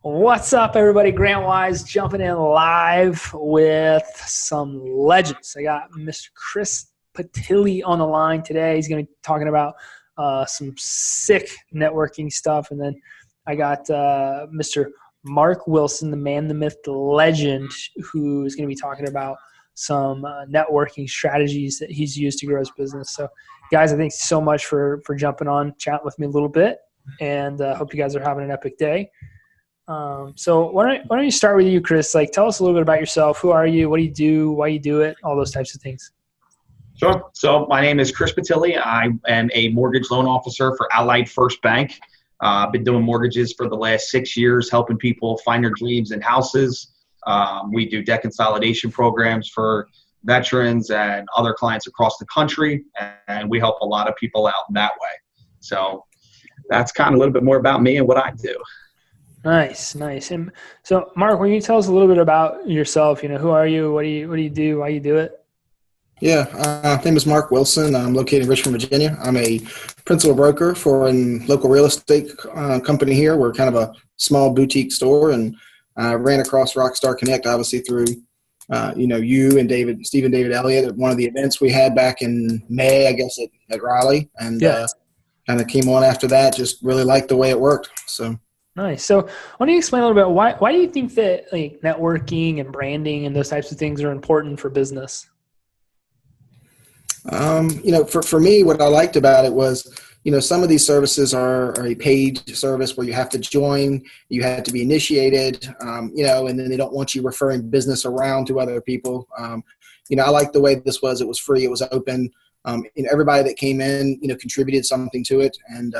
What's up, everybody? Grant Wise jumping in live with some legends. I got Mr. Chris Patilli on the line today. He's going to be talking about some sick networking stuff. And then I got Mr. Mark Wilson, the man, the myth, the legend, who is going to be talking about some networking strategies that he's used to grow his business. So, guys, I thank you so much for jumping on, chatting with me a little bit, and hope you guys are having an epic day. So why don't you start with you, Chris? Like, tell us a little bit about yourself. Who are you? What do you do? Why you do it? All those types of things. Sure. So my name is Chris Patilli. I am a mortgage loan officer for Allied First Bank. I've been doing mortgages for the last 6 years, helping people find their dreams in houses. We do debt consolidation programs for veterans and other clients across the country, and we help a lot of people out in that way. So that's kind of a little bit more about me and what I do. Nice. And so, Mark, when you tell us a little bit about yourself, who are you? What do you do? Why you do it? Yeah, my name is Mark Wilson. I'm located in Richmond, Virginia. I'm a principal broker for a local real estate company here. We're kind of a small boutique store, and I ran across Rockstar Connect, obviously through, you and Stephen David Elliott at one of the events we had back in May, I guess, at Raleigh, and kind of came on after that. Just really liked the way it worked. So. Nice. So why don't you explain a little bit, why do you think that like networking and branding and those types of things are important for business? For me, what I liked about it was, some of these services are a paid service where you have to join, you have to be initiated, and then they don't want you referring business around to other people. I liked the way this was. It was free. It was open. Everybody that came in, contributed something to it. And,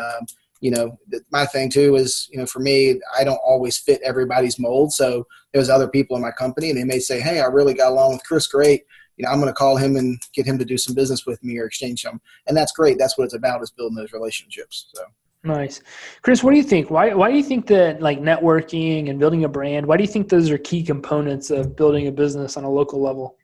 my thing too is, for me, I don't always fit everybody's mold. So there's other people in my company and they may say, hey, I really got along with Chris great. I'm going to call him and get him to do some business with me or exchange some. And that's great. That's what it's about, is building those relationships. So. Nice. Chris, what do you think? Why do you think that like networking and building a brand, why do you think those are key components of building a business on a local level?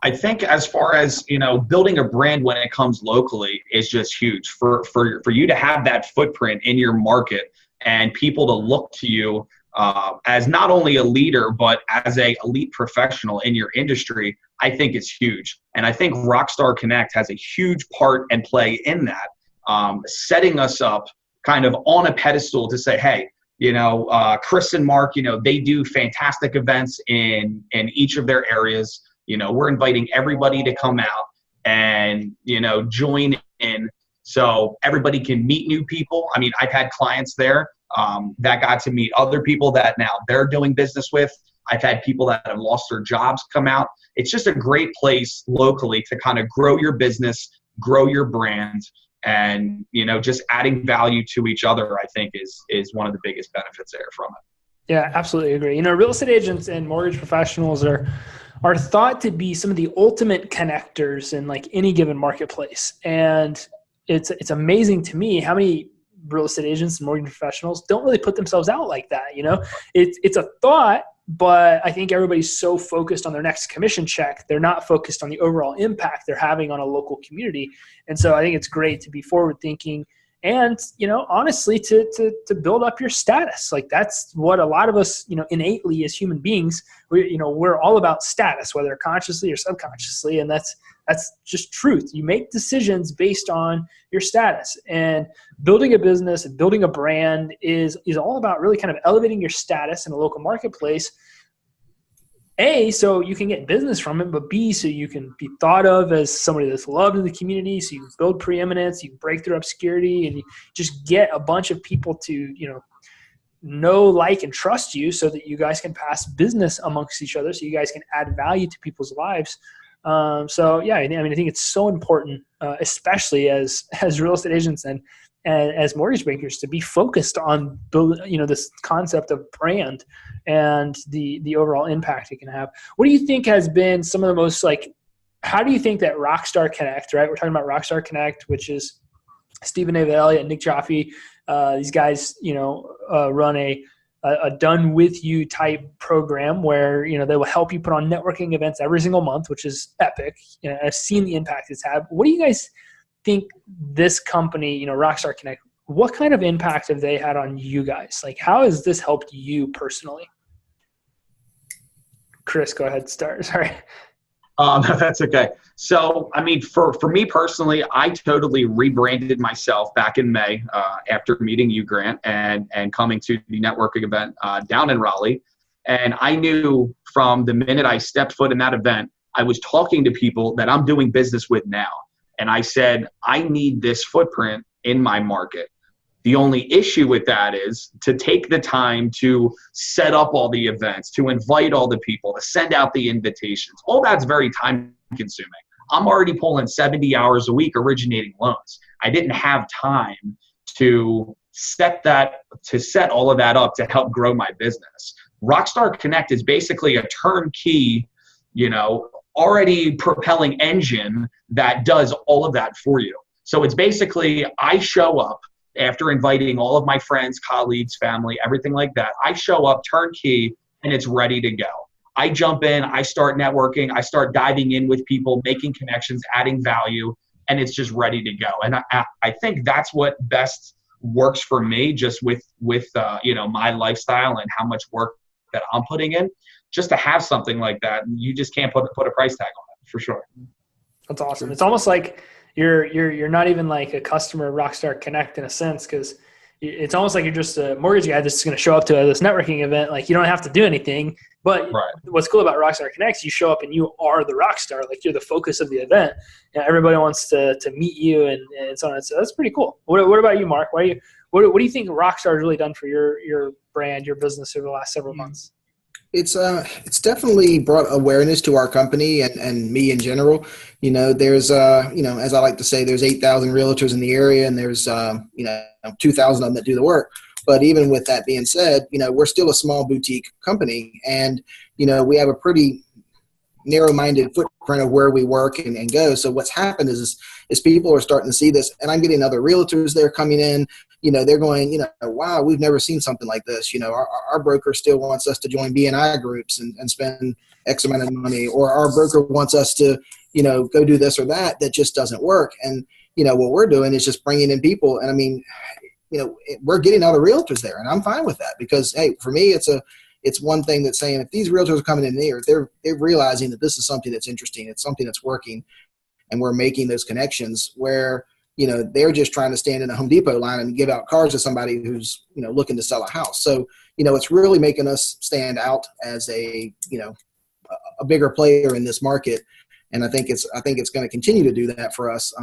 I think as far as, building a brand when it comes locally is just huge for you to have that footprint in your market and people to look to you as not only a leader, but as a elite professional in your industry. I think it's huge. And I think Rockstar Connect has a huge part and play in that, setting us up kind of on a pedestal to say, hey, Chris and Mark, they do fantastic events in each of their areas. We're inviting everybody to come out and, join in so everybody can meet new people. I mean, I've had clients there that got to meet other people that now they're doing business with. I've had people that have lost their jobs come out. It's just a great place locally to kind of grow your business, grow your brand, and, just adding value to each other, I think is one of the biggest benefits there from it. Yeah, absolutely agree. Real estate agents and mortgage professionals are thought to be some of the ultimate connectors in like any given marketplace. And it's amazing to me how many real estate agents and mortgage professionals don't really put themselves out like that. It's a thought, but I think everybody's so focused on their next commission check. They're not focused on the overall impact they're having on a local community. And so I think it's great to be forward thinking and, honestly, to build up your status. Like that's what a lot of us, innately as human beings, we're all about status, whether consciously or subconsciously. And that's just truth. You make decisions based on your status, and building a business and building a brand is all about really kind of elevating your status in a local marketplace. A, so you can get business from it, but B, so you can be thought of as somebody that's loved in the community, so you can build preeminence, you can break through obscurity, and you just get a bunch of people to, know, like, and trust you so that you guys can pass business amongst each other, so you guys can add value to people's lives. I think it's so important, especially as real estate agents and as mortgage bankers, to be focused on building, this concept of brand and the overall impact it can have. What do you think has been some of the most how do you think that Rockstar Connect, right? We're talking about Rockstar Connect, which is Stephen David Elliott, Nick Jaffe. These guys, run a done with you type program where, they will help you put on networking events every single month, which is epic. I've seen the impact it's had. What do you guys think this company, Rockstar Connect, what kind of impact have they had on you guys? Like, how has this helped you personally? Chris, go ahead. Start. Sorry. No, that's okay. So, I mean, for me personally, I totally rebranded myself back in May after meeting you, Grant, and coming to the networking event down in Raleigh. And I knew from the minute I stepped foot in that event, I was talking to people that I'm doing business with now. And I said, I need this footprint in my market. The only issue with that is to take the time to set up all the events, to invite all the people, to send out the invitations. All that's very time consuming. I'm already pulling 70 hours a week originating loans. I didn't have time to set all of that up to help grow my business. Rockstar Connect is basically a turnkey, already propelling engine that does all of that for you. So it's basically, I show up after inviting all of my friends, colleagues, family, everything like that. I show up I and it's ready to go. I jump in, I start networking, I start diving in with people, making connections, adding value, and it's just ready to go. And I think that's what best works for me, just with my lifestyle and how much work that I'm putting in. Just to have something like that, you just can't put a price tag on it, for sure. That's awesome. It's almost like you're not even like a customer of Rockstar Connect in a sense, because it's almost like you're just a mortgage guy that's going to show up to this networking event. Like, you don't have to do anything. But right. What's cool about Rockstar Connect is you show up and you are the rock star. Like, you're the focus of the event. And everybody wants to meet you and so on. So that's pretty cool. What about you, Mark? What do you think Rockstar has really done for your brand, your business over the last several months? It's definitely brought awareness to our company and me in general. There's as I like to say, there's 8,000 realtors in the area, and there's 2,000 of them that do the work. But even with that being said, we're still a small boutique company, and we have a pretty narrow-minded footprint of where we work and go. So what's happened is people are starting to see this, and I'm getting other realtors there coming in. They're going, wow, we've never seen something like this. Our broker still wants us to join BNI groups and spend X amount of money, or our broker wants us to, go do this or that. That just doesn't work. And, what we're doing is just bringing in people. And I mean, we're getting other realtors there, and I'm fine with that because, hey, for me, it's one thing that's saying if these realtors are coming in here, they're realizing that this is something that's interesting. It's something that's working, and we're making those connections where, they're just trying to stand in a Home Depot line and give out cars to somebody who's, looking to sell a house. So, it's really making us stand out as a bigger player in this market. And I think it's going to continue to do that for us.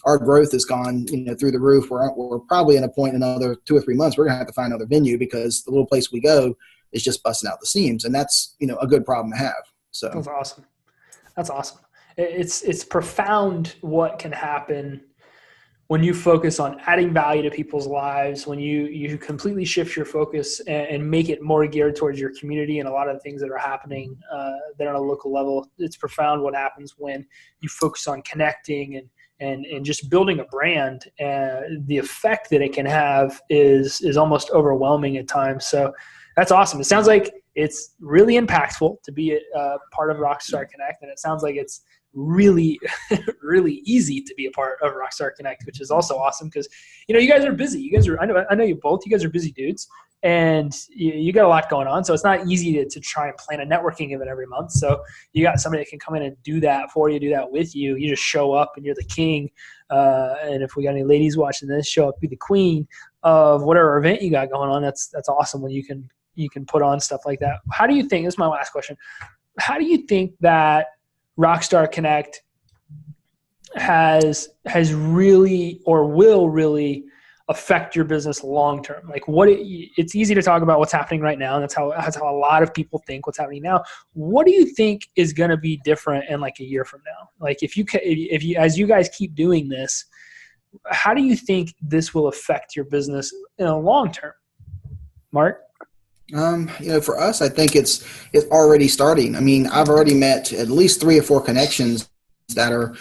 Our growth has gone, through the roof. We're probably in a point in another 2 or 3 months, we're going to have to find another venue because the little place we go is just busting out the seams. And that's, a good problem to have. So that's awesome. That's awesome. It's profound what can happen when you focus on adding value to people's lives, when you completely shift your focus and make it more geared towards your community and a lot of the things that are happening there on a local level. It's profound what happens when you focus on connecting and just building a brand. The effect that it can have is almost overwhelming at times. So that's awesome. It sounds like it's really impactful to be a part of Rockstar Connect, and it sounds like it's really, really easy to be a part of Rockstar Connect, which is also awesome because, you guys are busy. You guys are, I know you both, you guys are busy dudes, and you got a lot going on. So it's not easy to try and plan a networking event every month. So you got somebody that can come in and do that for you, do that with you. You just show up and you're the king. And if we got any ladies watching this, show up, be the queen of whatever event you got going on. That's awesome when you can put on stuff like that. How do you think, this is my last question, how do you think that Rockstar Connect has really or will really affect your business long term? Like, it's easy to talk about what's happening right now, and that's how a lot of people think what's happening now. What do you think is going to be different in like a year from now? Like, if you as you guys keep doing this, how do you think this will affect your business in a long term? Mark? For us, I think it's already starting. I mean, I've already met at least 3 or 4 connections that are,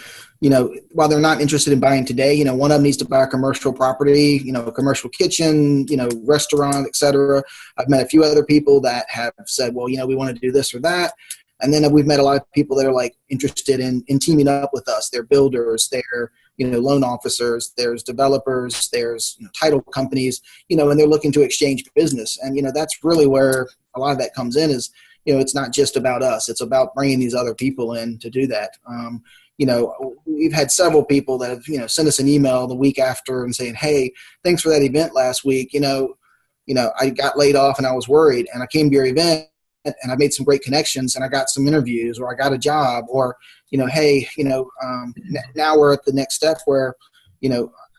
while they're not interested in buying today, one of them needs to buy a commercial property, a commercial kitchen, restaurant, etc. I've met a few other people that have said, well, we want to do this or that. And then we've met a lot of people that are like interested in teaming up with us. They're builders, they're loan officers, there's developers, there's title companies, and they're looking to exchange business. And, that's really where a lot of that comes in is, it's not just about us. It's about bringing these other people in to do that. We've had several people that have, sent us an email the week after and saying, hey, thanks for that event last week. I got laid off and I was worried, and I came to your event and I made some great connections and I got some interviews, or I got a job, or, hey, now we're at the next step where,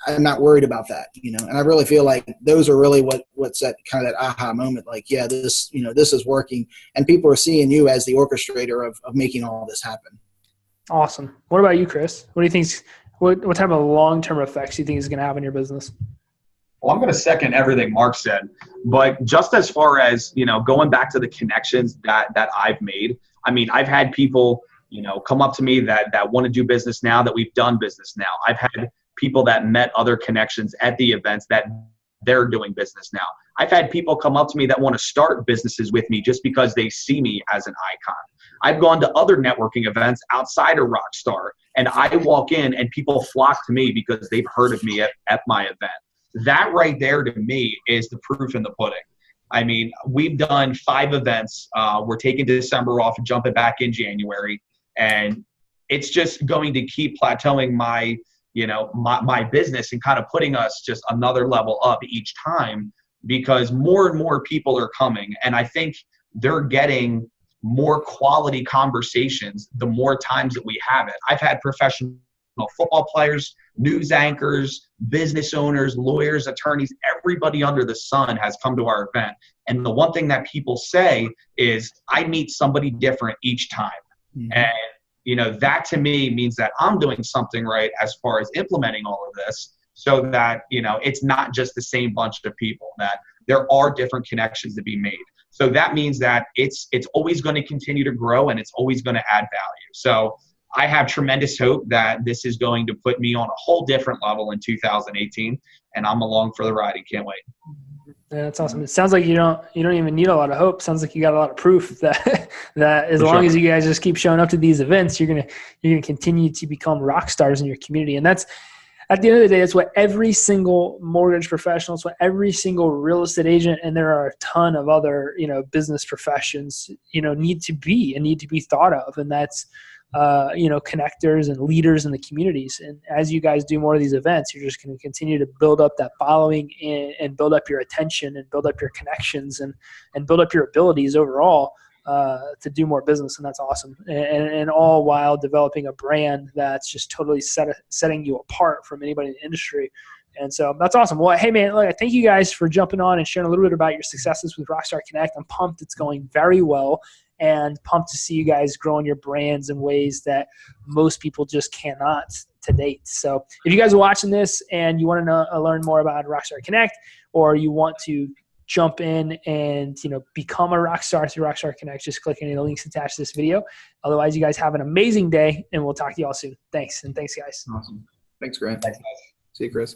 I'm not worried about that, and I really feel like those are really what's that kind of that aha moment. Like, yeah, this is working, and people are seeing you as the orchestrator of making all this happen. Awesome. What about you, Chris? What do you think? What type of long-term effects do you think is going to have on your business? Well, I'm going to second everything Mark said, but just as far as, going back to the connections that I've made, I mean, I've had people, come up to me that want to do business now, that we've done business now. I've had people that met other connections at the events that they're doing business now. I've had people come up to me that want to start businesses with me just because they see me as an icon. I've gone to other networking events outside of Rockstar, and I walk in and people flock to me because they've heard of me at my event. That right there to me is the proof in the pudding. I mean, we've done 5 events. We're taking December off and jumping back in January. And it's just going to keep plateauing my business and kind of putting us just another level up each time, because more and more people are coming. And I think they're getting more quality conversations the more times that we have it. I've had professional football players, news anchors, business owners, lawyers, attorneys, everybody under the sun has come to our event. And the one thing that people say is, I meet somebody different each time. Mm-hmm. And, that to me means that I'm doing something right as far as implementing all of this, so that, it's not just the same bunch of people, that there are different connections to be made. So that means that it's always going to continue to grow, and it's always going to add value. So I have tremendous hope that this is going to put me on a whole different level in 2018, and I'm along for the ride and can't wait. Yeah, that's awesome. It sounds like you don't even need a lot of hope. Sounds like you got a lot of proof that as long as you guys just keep showing up to these events, you're gonna continue to become rock stars in your community. And that's, at the end of the day, that's what every single mortgage professional, it's what every single real estate agent, and there are a ton of other business professions need to be thought of, and that's connectors and leaders in the communities. And as you guys do more of these events, you're just going to continue to build up that following and build up your attention and build up your connections and build up your abilities overall to do more business. And that's awesome. And all while developing a brand that's just totally setting you apart from anybody in the industry. And so that's awesome. Well, hey, man, look, thank you guys for jumping on and sharing a little bit about your successes with Rockstar Connect. I'm pumped it's going very well, and pumped to see you guys growing your brands in ways that most people just cannot to date. So if you guys are watching this and you want to learn more about Rockstar Connect, or you want to jump in and become a rock star through Rockstar Connect, just click any of the links attached to this video. Otherwise, you guys have an amazing day, and we'll talk to you all soon. Thanks, and thanks, guys. Awesome. Thanks, Grant. Thanks, guys. See you, Chris.